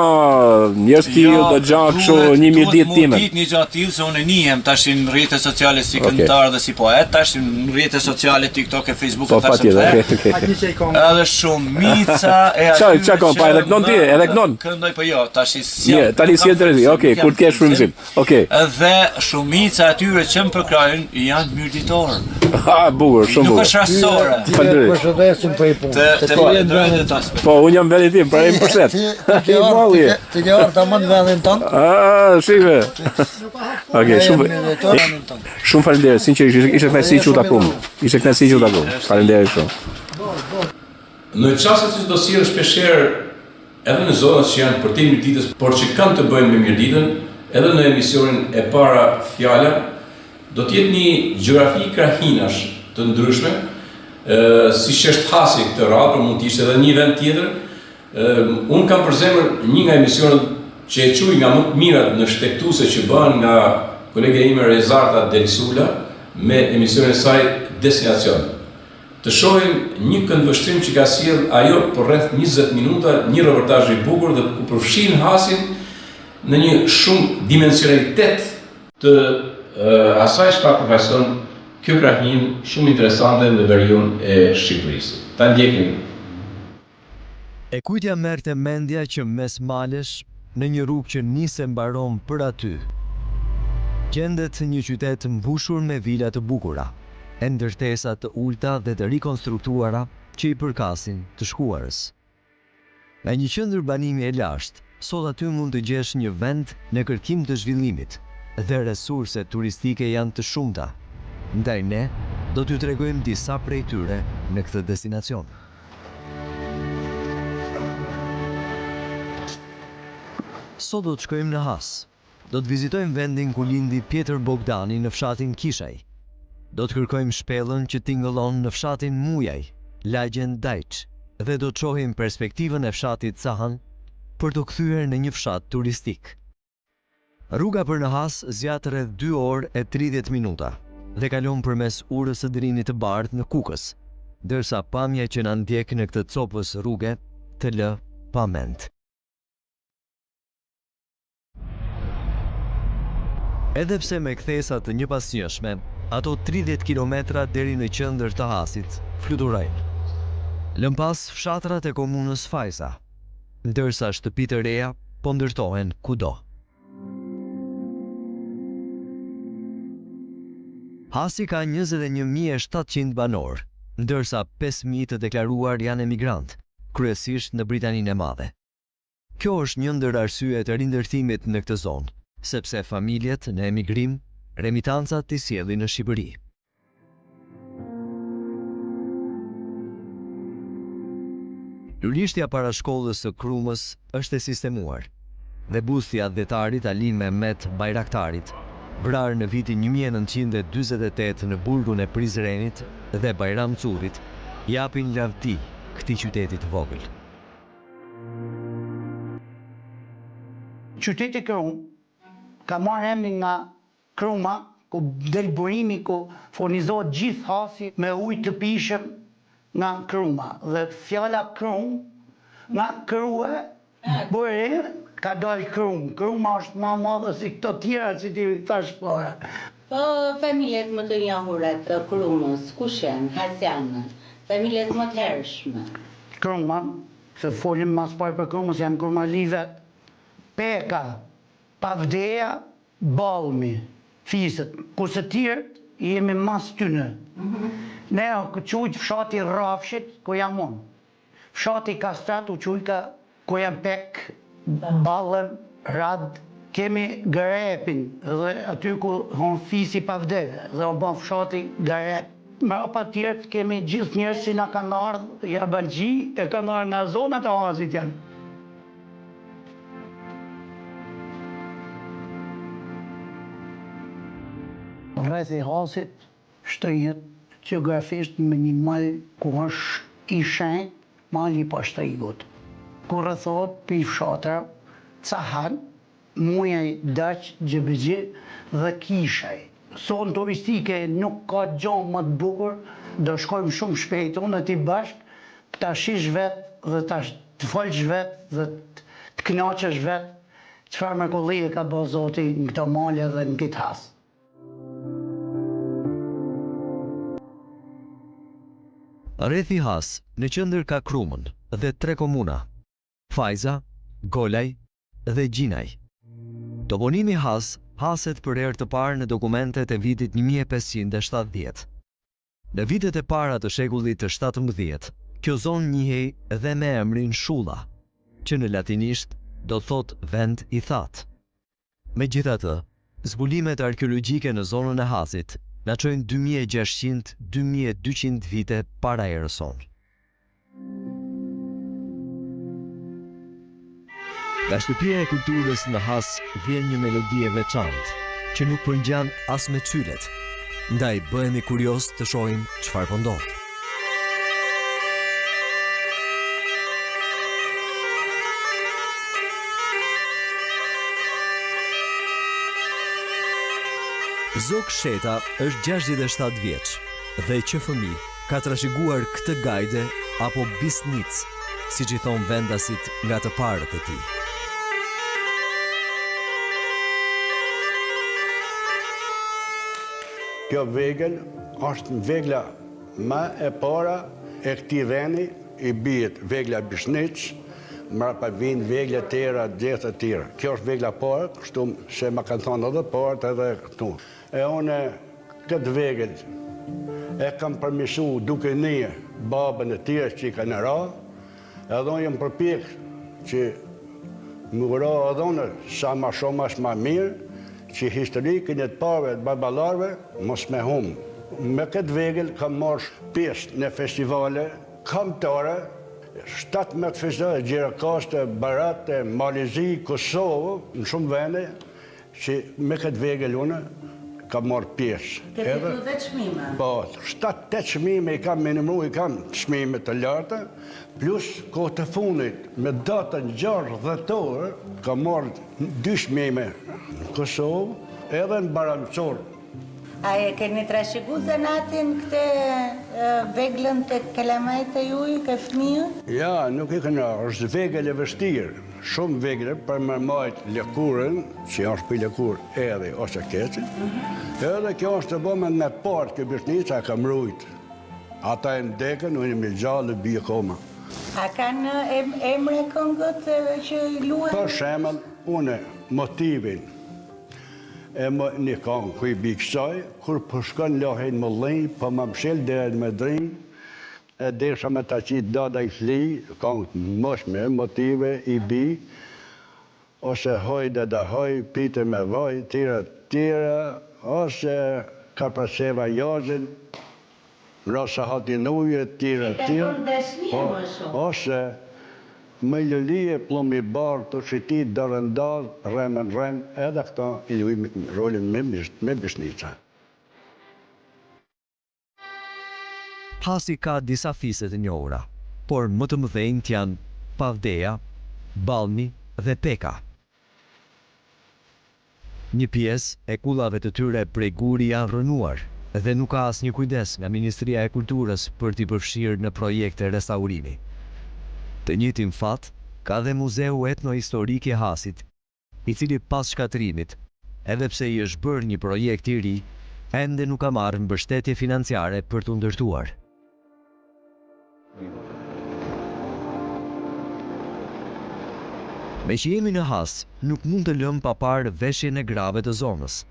njerëz ti do të gjë kështu 1000 ditë time. Një gjë tillë se unë nihem tash në rrjetet sociale si këngëtar dhe si poet, tash në rrjetet sociale TikTok e Facebook tash. Edhe shumica e aty. Çka kom pa edhe kënon ti, edhe kënon. Këndoj po jo, tash si. Tani si drejti. Okej, kur të kesh frymëzim. Okej. Dhe shumica atyre që më përkrajnë janë mirëditor. Bukur, shumë bukur. Nuk është rastore. Përshëndesim për i punë. Po, unë jam vendi tim, pra e më përshlet. Ti ke orë tamam në vendin tonë? Shime. Okej, shumë faleminderit, sinqerisht, ishte kënaqësi që u takuam. Ishte kënaqësi që u takuam. Faleminderit shumë. Në çastet që do sjell shpeshherë edhe në zonat që janë për te mirëditës, por që kanë të bëjnë me mirëditën, edhe në emisionin e para Fjala, do t'jetë një gjeografi krahinash të ndryshme, si që është hasi këtë radhë, por mund t'ishte edhe një vend tjetër. Unë kam për zemër një nga emisionet që e quaj nga më të mirat në shtektuese që bëhen nga kolegja ime Rezarta Delsula me emisionin e saj Destinacion. Të shohim një këndvështrim që ka sjell ajo për rreth 20 minuta, një reportazh i bukur dhe ku përfshin hasin në një shumë dimensionalitet të asaj shka përfaqëson kjo krahin shumë interesante në veriun e Shqipërisë. Ta ndjekim. E kujtja merrte mendja që mes malesh, në një rrugë që nise mbaron për aty, gjendet një qytet mbushur me vila të bukura, e ndërtesa të ulta dhe të rikonstruktuara që i përkasin të shkuarës. Nga një qendër banimi e lashtë, sot aty mund të gjesh një vend në kërkim të zhvillimit, dhe resurset turistike janë të shumta. Ndaj ne, do t'ju tregojmë disa prej tyre në këtë destinacion. Sot do të shkojmë në Has. Do të vizitojmë vendin ku lindi Pjetër Bogdani në fshatin Kishaj. Do të kërkojmë shpellën që tingëllon në fshatin Mujaj, lagjen Dajç, dhe do të shohim perspektivën e fshatit Cahan për të kthyer në një fshat turistik. Rruga për në Has zjat rreth 2 orë e 30 minuta dhe kalon përmes urës së drinit të bardhë në Kukës, ndërsa pamja që na ndjek në këtë copës rruge të lë pa mend. Edhe pse me kthesa të njëpasnjëshme, ato 30 kilometra deri në qendër të Hasit fluturojnë. Lën pas fshatrat e komunës Fajsa, ndërsa shtëpitë e reja po ndërtohen kudo. Hasi ka 21.700 banor, ndërsa 5.000 të deklaruar janë emigrant, kryesisht në Britaninë e Madhe. Kjo është një ndër arsyet e rindërtimit në këtë zonë, sepse familjet në emigrim, remitancat i sjellin në Shqipëri. Lulishtja para shkollës së Krumës është e sistemuar. dhe busti adhetarit Alin Mehmet Bajraktarit, vrarë në vitin 1948 në burgun e Prizrenit dhe Bajram Curit, japin lavdi këtij qytetit vogël. Qyteti Krum ka marrë emrin nga Kruma, ku del burimi ku furnizohet gjithë hasi me ujë të pishëm nga Kruma. Dhe fjala Krum, nga krue, bëri ka dalë Krum. Kruma është më madhe si këto tjera që ti thash para. Po familjet më të njohura të Krumës, kush janë? Hasianë, familjet më të hershme. Kruma, se folim mas parë për Krumës, janë Kurmalive, Peka, Pavdeja, Balmi, Fisët, kurse tjerët jemi mas tyne. Ne o qujtë fshati Rafshit, ku jam unë. Fshati Kastrat u qujka ku jam Pek, Ballem, Rad, kemi Garepin, dhe aty ku hon Fisi Pavdeja, dhe o bon fshati Garep. Me opa tjerët kemi gjithë njerëz që na kanë ardhë, Jabanxhi, e kanë ardhë nga zonat e Oazit janë. Rreth e Hasit shtrihet geografisht me një mal ku është i shenjtë, mali pa shtrigut. Ku rrethohet pi fshatra, Cahan, Mujaj Daq, Gjebëgji dhe Kishaj. Zonë turistike nuk ka gjë më të bukur, do shkojmë shumë shpejt, unë e ti bashkë, ta shish vetë dhe ta të folsh vetë dhe të kënaqesh vetë, çfarë mrekullie ka bërë Zoti në këto male dhe në këtë has. Rreth i Has, në qendër ka Krumën dhe 3 komuna: Fajza, Golaj dhe Gjinaj. Toponimi Has haset për herë të parë në dokumentet e vitit 1570. Në vitet e para të shekullit të 17, kjo zonë njihej edhe me emrin Shulla, që në latinisht do thot vend i thatë. Megjithatë, zbulimet arkeologjike në zonën e Hasit na çojnë 2600-2200 vite para erës sonë. Nga shtëpia e kulturës në Has vjen një melodi e veçantë, që nuk përngjan as me çylet. Ndaj bëhemi kurios të shohim çfarë po ndodh. Zok Sheta është 67 vjeç dhe që fëmi ka trashëguar këtë gajde apo bisnic, siç i thon vendasit nga të parët e tij. Kjo vegël është vegla më e para e këtij vendi, i bijet vegla Bisnic, mrapa vinë vegla tjera, gjithë të tjera. Kjo është vegla parë, kështu se më kanë thonë edhe parët edhe këtu. E une këtë vegël e kam përmisu duke një babën e tjerë që i ka në ra, edhe unë jem përpjek që më ra edhe unë sa ma shumë as ma mirë, që historikën e të parëve të babalarve mos me humë. Me këtë vegël kam marrë pjesë në festivale kombëtare, 17 festivale, Gjirakaste, Barate, Malizi, Kosovë, në shumë vende, që me këtë vegël unë kam marrë pjesë. Ke fitu dhe çmime? Po, 7-8 çmime i kam minimum, i kam çmime të larta, plus kohë të fundit, me datën 6 dhjetor, kam marrë 2 çmime në Kosovë, edhe në Baramçor. A e keni trashëgu zanatin këtë veglën të kalamajt e juj, ke fëmijët? Ja, nuk i këna, është vegël e vështirë. Shumë vegële për më majtë lëkurën, që është për lëkur edhe ose keqë. Edhe kjo është të bëme në partë këtë bëshnica ka mrujtë. Ata e ndekën, unë me gjallë bje koma. A kanë emre këngët që luajnë? Për shemën, unë motivin e një këngë ku i bikësaj, kur përshkën lohen më lejnë, për më mshel dhe me drinë, e desha me ta qitë dada i fli, këngë moshme, motive, i bi, ose hoj dhe da hoj, pite me vaj, tira, ose ka praseva jazin, rosa hatin uje, tira, ose më lëlije, plomi barë, të shiti, dërëndaz, rëmën, edhe këta i luajmë rolin me Bishnica. Hasi ka disa fiset e njohura, por më të mëdhenjt janë Pavdeja, Ballmi dhe Peka. Një pjesë e kullave të tyre prej guri janë rënuar dhe nuk ka asnjë kujdes nga Ministria e Kulturës për t'i përfshirë në projekte restaurimi. Të njëjtin fat ka dhe Muzeu Etnohistorik i Hasit, i cili pas shkatërimit, edhe pse i është bërë një projekt i ri, ende nuk ka marrë mbështetje financiare për t'u ndërtuar. Me që jemi në Has, nuk mund të lëmë pa parë veshjen e grave të zonës,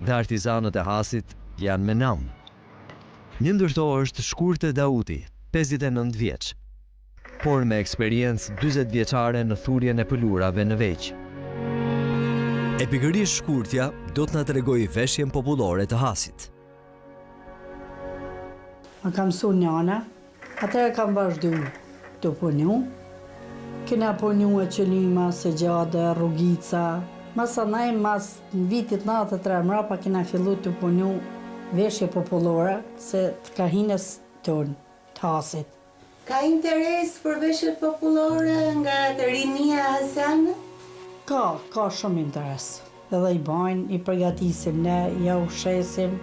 dhe artizanët e Hasit janë me nam. Një ndërto është Shkurte Dauti, 59 vjeç, por me eksperiencë 40 vjeçare në thurjen e pëlurave në veq. E pikërisht Shkurtja do të na tregojë veshjen popullore të Hasit. Më kam mësu njana, atëherë kam vazhdu të punu. Kena punu e qëllima, Segjade, Rrugica. Masanaj, mas në vitit 93 mrapa kena fillu të punu veshje popullore, se të kahinës tonë, të Hasit. Ka interes për veshjet popullore nga të rinia hasiane? Ka shumë interes. Edhe i bajnë, i përgatisim ne, ja u shesim.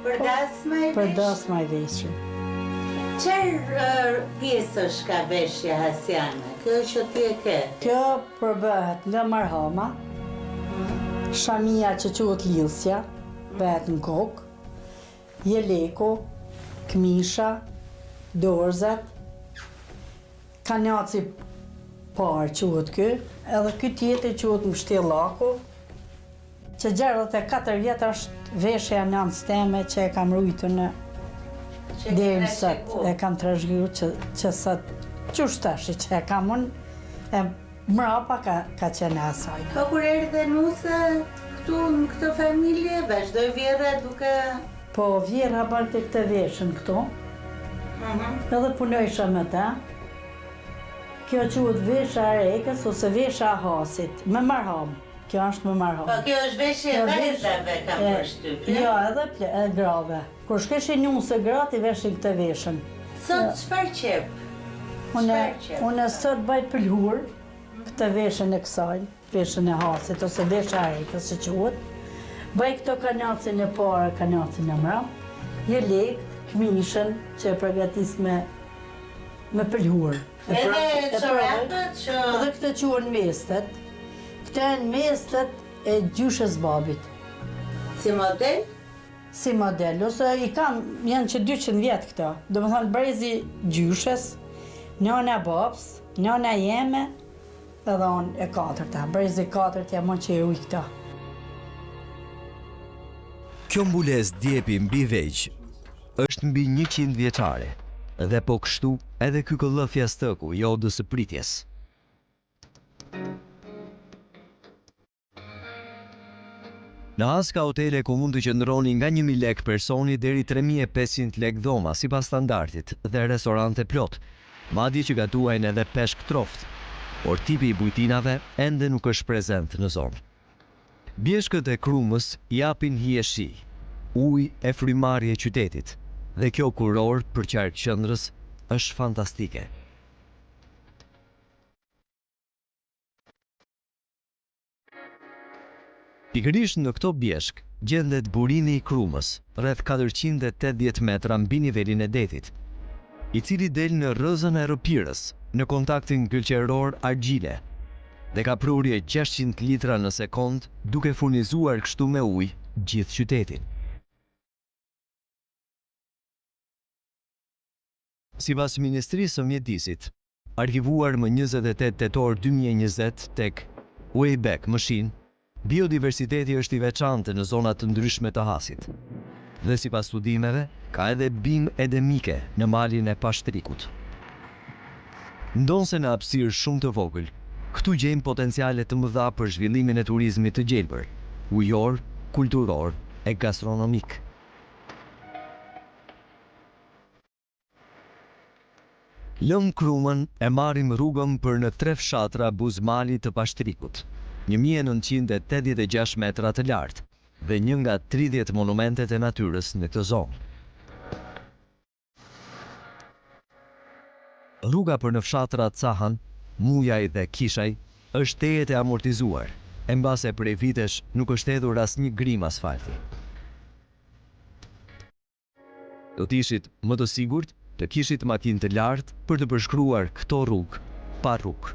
Për dasma i veshje? Për dasma i veshje. Qërë pjesësh ka veshja hasiane? Kjo që ti e ke? Kjo përbëhet nga marhama, shamia që quhet lilsja, bëhet në kokë, jeleko, këmisha, dorzat, kanjaci parë quhet ky, edhe ky tjetër quhet mështjellaku, që 64 vjet është veshja e nënës teme që e kam rujtur në deri në sot, e kam trashëguar që sot qështashi që e kam unë, e mrapa ka qenë asaj. Po kur erdhe nusa këtu në këtë familje, vazhdoj vjera duke... Po vjera bërë të këtë veshën këtu, edhe punojsha me ta. Kjo quhet vesha e rekës ose vesha e Hasit, me marham. Kjo është me marham. Po kjo është veshje e vajzave ka përshtypje? Jo, edhe e grave. Kur shkeshin nuse gratë i veshin këtë veshën. Sot çfarë qep? Unë sot bëj pëlhur këtë veshën e kësaj, veshën e Hasit ose vesha e rekës që quhet. Bëj këto kanjacin e parë, kanjacin e mram, jelek, këmishën që e përgatis me pëlhur. Edhe çorapët që... Edhe këtë quhen mestet. Këto janë mestet e gjyshës babit. Si model? Si model, ose janë që 200 vjetë këto. Do më thonë brezi gjyshës, nëna babs, nëna jeme, edhe unë e katërta. Brezi 4 jam unë që e uj këta. Kjo mbulesë djepi mbi veq është mbi 100 vjeçare, dhe po kështu edhe ky këllëfja stëku i odës së pritjes. Në Has ka hotele ku mund të qëndroni nga 1.000 lek personi deri 3.500 lek dhoma sipas standardit dhe restorante plot, madje që gatuajnë edhe peshk troft, por tipi i bujtinave ende nuk është prezent në zonë. Bjeshkët e Krumës japin hije shi, ujë e frymarrje qytetit, dhe kjo kuror për qark qendrës është fantastike. Pikërisht në këto bjeshk gjendet burimi i Krumës, rreth 480 metra mbi nivelin e detit, i cili del në rrëzën e Rëpirës, në kontaktin gëlqeror argjile, dhe ka prurje 600 litra në sekond, duke furnizuar kështu me ujë gjithë qytetin. Sipas Ministrisë së Mjedisit, arkivuar më 28 tetor 2020 tek Wayback Machine, biodiversiteti është i veçantë në zonat të ndryshme të Hasit. Dhe sipas studimeve, ka edhe bimë endemike në malin e Pashtrikut. Ndonse në hapësirë shumë të vogël, këtu gjejmë potenciale të mëdha për zhvillimin e turizmit të gjelbër, ujor, kulturor e gastronomik. Lëm Krumën e marrim rrugën për në 3 fshatra buzmali të Pashtrikut, 1986 metra të lartë dhe një nga 30 monumentet e natyrës në këtë zonë. Rruga për në fshatrat Cahan, Mujaj dhe Kishaj është tejet e amortizuar, e mbase prej vitesh nuk është hedhur asnjë grim asfalti. Do t'ishit më të sigurt të kishit makinë të lartë për të përshkruar këto rrugë pa rrugë.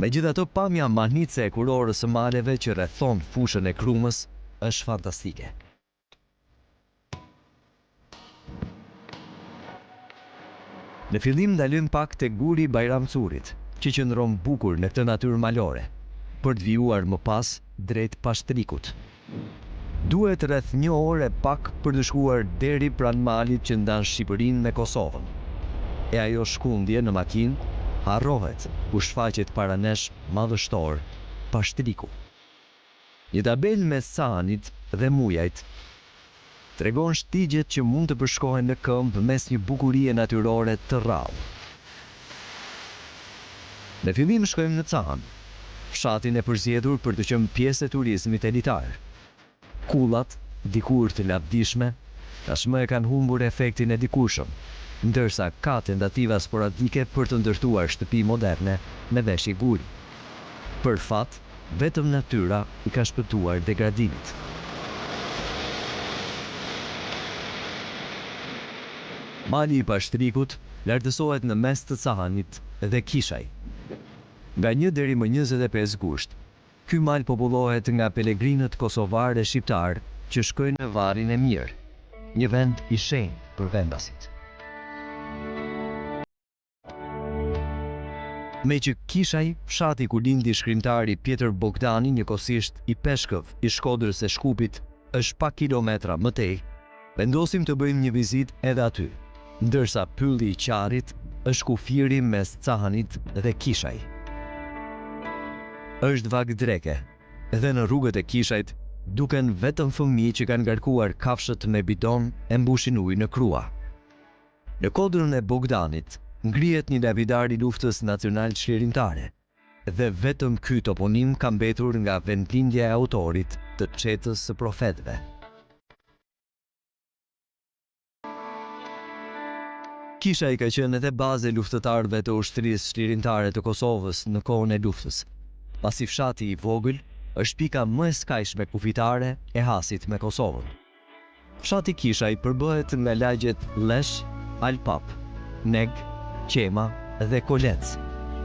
Megjithatë, pamja mahnice e kurorës së maleve që rrethon fushën e Krumës është fantastike. Në fillim ndalojmë pak te guri i Bajramcurit, që qëndron bukur në këtë natyrë malore, për të vijuar më pas drejt Pashtrikut. Duhet rreth 1 orë e pak për të shkuar deri pranë malit që ndan Shqipërinë me Kosovën. E ajo shkundje në makinë harrohet ku shfaqet para nesh madhështor Pashtriku. Një tabel mes Cahanit dhe Mujajt tregon shtigjet që mund të përshkohen në këmbë mes një bukurie natyrore të rrallë. Në fillim shkojmë në Cahan, fshatin e përzgjedhur për të qenë pjesë e turizmit elitar. Kullat, dikur të lavdishme, tashmë e kanë humbur efektin e dikurshëm, ndërsa ka tentativa sporadike për të ndërtuar shtëpi moderne me veshje guri. Për fat, vetëm natyra i ka shpëtuar degradimit. Mali i Pashtrikut lartësohet në mes të Cahanit dhe Kishaj. Nga 1 deri më 25 gusht, ky mal popullohet nga pelegrinët kosovar dhe shqiptar që shkojnë në Varrin e Mirë, një vend i shenjtë për vendasit. Me që Kishaj, fshati ku lindi shkrimtari Pjetër Bogdani, njëkohësisht i Peshkëv, i Shkodrës së Shkupit, është pak kilometra më tej, vendosim të bëjmë një vizitë edhe aty, ndërsa pylli i Qarit është kufiri mes Cahanit dhe Kishaj. Është vagë dreke, dhe në rrugët e Kishajt duken vetëm fëmijë që kanë ngarkuar kafshët me bidon e mbushin ujë në krua. Në kodrën e Bogdanit ngrihet një lapidar i luftës nacional çlirimtare, dhe vetëm ky toponim ka mbetur nga vendlindja e autorit të Çetës së Profetëve. Kishaj ka qenë edhe bazë e luftëtarëve të ushtrisë çlirimtare të Kosovës në kohën e luftës, pasi fshati i vogël është pika më e skajshme kufitare e hasit me Kosovën. Fshati Kishaj përbëhet nga lagjet Lesh, Alpap, Neg, Qema dhe Kolec,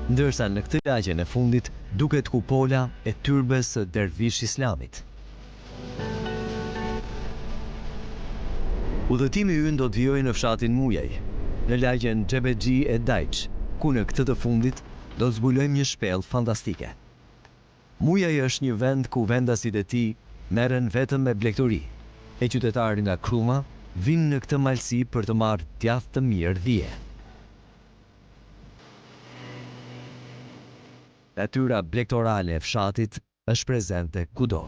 ndërsa në këtë lagjen e fundit duket kupola e tyrbes së Dervish Islamit. Udhëtimi ynë do të vijojë në fshatin Mujaj, në lagjen Xhebexhi e Dajç, ku në këtë të fundit do të zbulojmë një shpellë fantastike. Mujaj është një vend ku vendasit e tij merren vetëm me blegtori, e qytetarë nga Kruma vinë në këtë malsi për të marrë djathë të mirë dhije. Natyra blegtorale e fshatit është prezente kudo.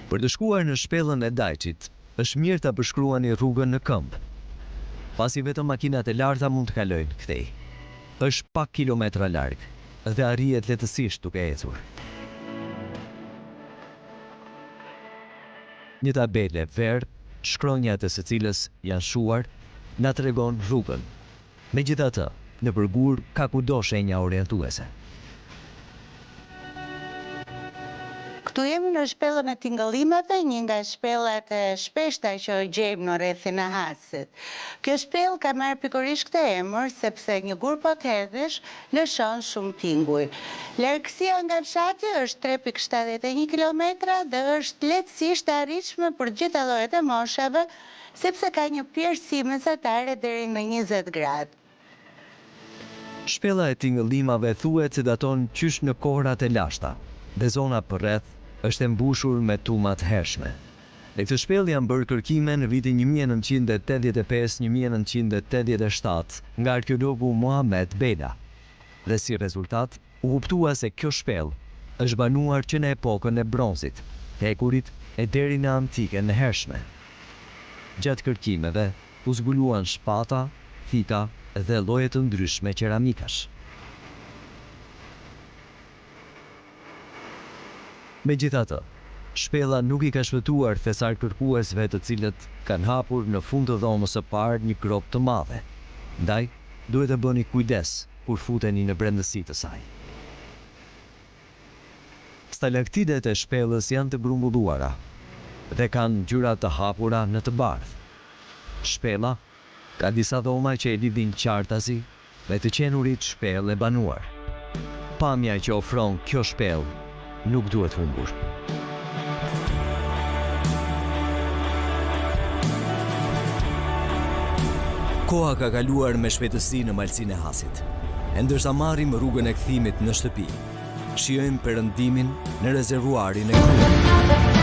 Për të shkuar në shpellën e Dajçit, është mirë ta përshkruani rrugën në këmbë, pasi vetëm makinat e larta mund të kalojnë këtej. Është pak kilometra larg dhe arrihet lehtësisht duke ecur. Një tabele verdh, shkronjat e së cilës janë shuar, na tregon rrugën. Megjithatë, në përgur ka kudo shenja orientuese. Këtu jemi në shpellën e tingëllimeve, një nga shpellat e shpeshta që gjejmë në rrethin e Hasit. Kjo shpellë ka marrë pikërisht këtë emër sepse një gur pakëdhesh lëshon shumë tinguj. Largësia nga fshati është 3.71 km dhe është lehtësisht e arritshme për gjitha llojet e moshave, sepse ka një pjerësi mesatare deri në 20 gradë. Shpella e tingëllimave thuhet se daton qysh në kohrat e lashta, dhe zona përreth është e mbushur me tuma të hershme. Në këtë shpellë janë bërë kërkime në vitin 1985-1987 nga arkeologu Muhamet Bela, dhe si rezultat u kuptua se kjo shpellë është banuar që në epokën e bronzit, hekurit e deri në antiken e hershme. Gjatë kërkimeve u zbuluan shpata, thika dhe lloje të ndryshme qeramikash. Megjithatë, shpella nuk i ka shpëtuar thesar kërkuesve të cilët kanë hapur në fund të dhomës së parë një grop të madhe. Ndaj, duhet të bëni kujdes kur futeni në brendësi të saj. Stalaktitet e shpellës janë të grumbulluara dhe kanë ngjyra të hapura në të bardhë. Shpella ka disa dhoma që e lidhin qartazi me të qenurit shpellë e banuar. Pamja që ofron kjo shpellë nuk duhet humbur. Koha ka kaluar me shpejtësi në malsinë e Hasit. E ndërsa marrim rrugën e kthimit në shtëpi, shijojmë perëndimin në rezervuarin e kryet.